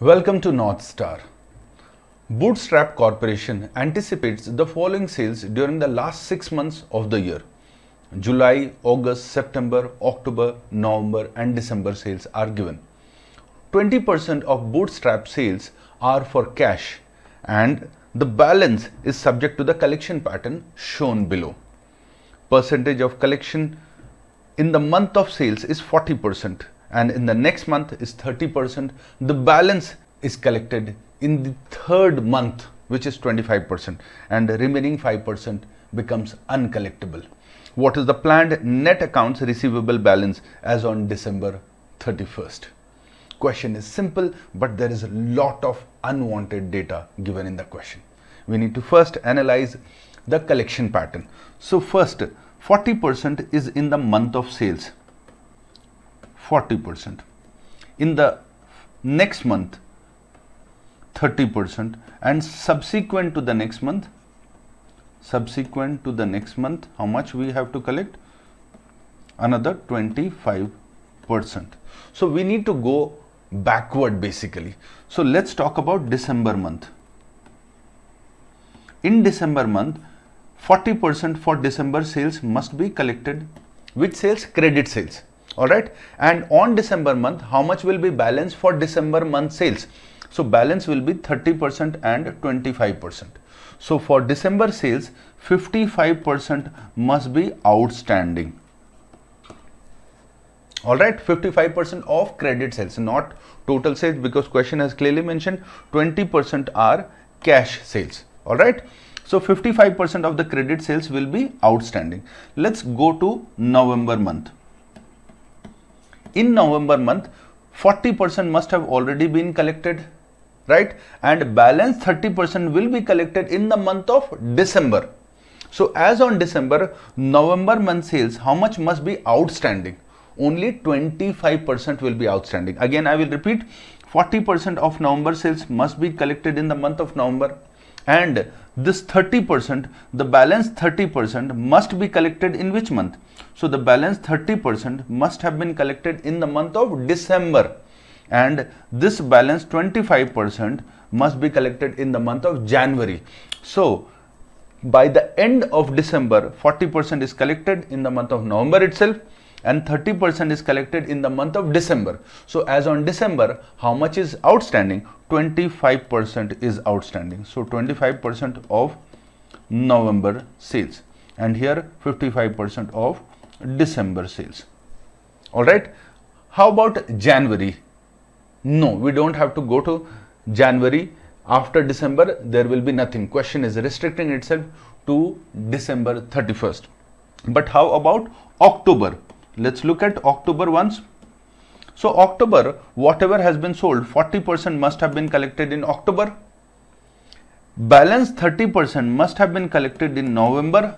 Welcome to North Star. Bootstrap Corporation anticipates the following sales during the last 6 months of the year. July, August, September, October, November and December sales are given. 20% of Bootstrap sales are for cash and the balance is subject to the collection pattern shown below. Percentage of collection in the month of sales is 40% and in the next month is 30%. The balance is collected in the third month, which is 25%, and the remaining 5% becomes uncollectible. What is the planned net accounts receivable balance as on December 31st? Question is simple, but there is a lot of unwanted data given in the question. We need to first analyze the collection pattern. So first, 40% is in the month of sales. 40%. In the next month, 30%, and subsequent to the next month, how much we have to collect? Another 25%. So we need to go backward basically. So let's talk about December month. In December month, 40% for December sales must be collected. Which sales? Credit sales. Alright, and on December month, how much will be balance for December month sales? So balance will be 30% and 25%. So for December sales, 55% must be outstanding. Alright, 55% of credit sales, not total sales, because question has clearly mentioned 20% are cash sales. Alright, so 55% of the credit sales will be outstanding. Let's go to November month. In November month, 40% must have already been collected, right? And balance 30% will be collected in the month of December. So as on December, November month sales, how much must be outstanding? Only 25% will be outstanding. Again, I will repeat, 40% of November sales must be collected in the month of November. And this 30%, the balance 30% must be collected in which month? So the balance 30% must have been collected in the month of December. And this balance 25% must be collected in the month of January. So by the end of December, 40% is collected in the month of November itself and 30% is collected in the month of December. So as on December, how much is outstanding? 25% is outstanding. So 25% of November sales, and here 55% of December sales. All right. How about January? No, we don't have to go to January. After December, there will be nothing. Question is restricting itself to December 31st. But how about October? Let's look at October once. So October, whatever has been sold, 40% must have been collected in October. Balance 30% must have been collected in November.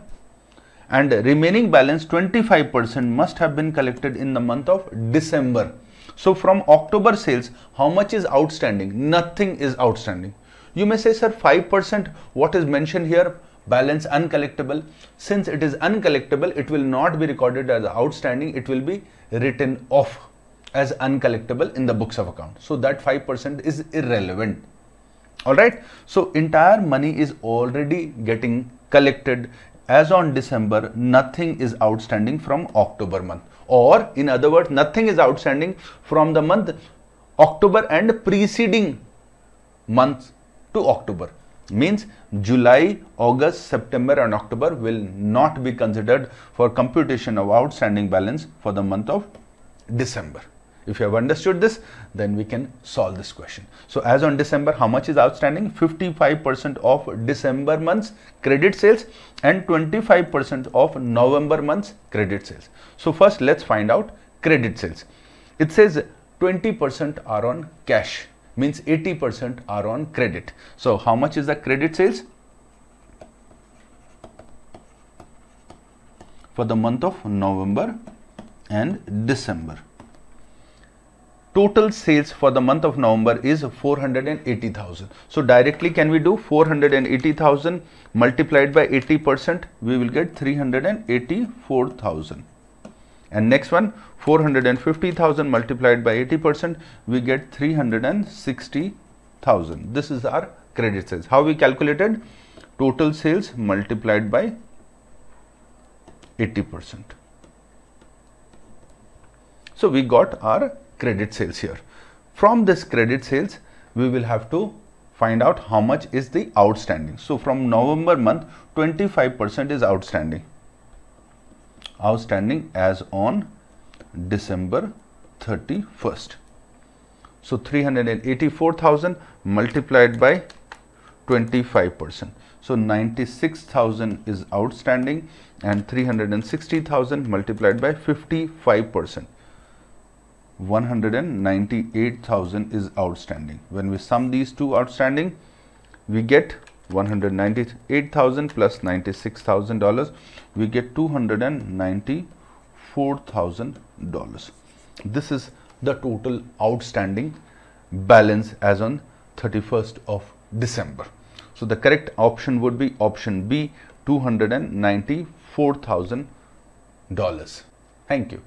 And remaining balance 25% must have been collected in the month of December. So from October sales, how much is outstanding? Nothing is outstanding. You may say, sir, 5%, what is mentioned here? Balance uncollectible. Since it is uncollectible, it will not be recorded as outstanding. It will be written off as uncollectible in the books of account. So that 5% is irrelevant. All right. So entire money is already getting collected. As on December, nothing is outstanding from October month. Or in other words, nothing is outstanding from the month October and preceding months to October. Means July, August, September and October will not be considered for computation of outstanding balance for the month of December. If you have understood this, then we can solve this question. So as on December, how much is outstanding? 55% of December month's credit sales and 25% of November month's credit sales. So first let's find out credit sales. It says 20% are on cash, means 80% are on credit. So how much is the credit sales? For the month of November and December. Total sales for the month of November is 480,000. So directly can we do 480,000 multiplied by 80%? We will get 384,000. And next one, 450,000 multiplied by 80%, we get 360,000. This is our credit sales. How we calculated? Total sales multiplied by 80%. So we got our credit sales here. From this credit sales, we will have to find out how much is the outstanding. So from November month, 25% is outstanding. Outstanding as on December 31st. So 384,000 multiplied by 25%. So 96,000 is outstanding, and 360,000 multiplied by 55%. 198,000 is outstanding. When we sum these two outstanding, we get 198,000 plus $96,000. We get $294,000. This is the total outstanding balance as on 31st of December. So the correct option would be option B, $294,000. Thank you.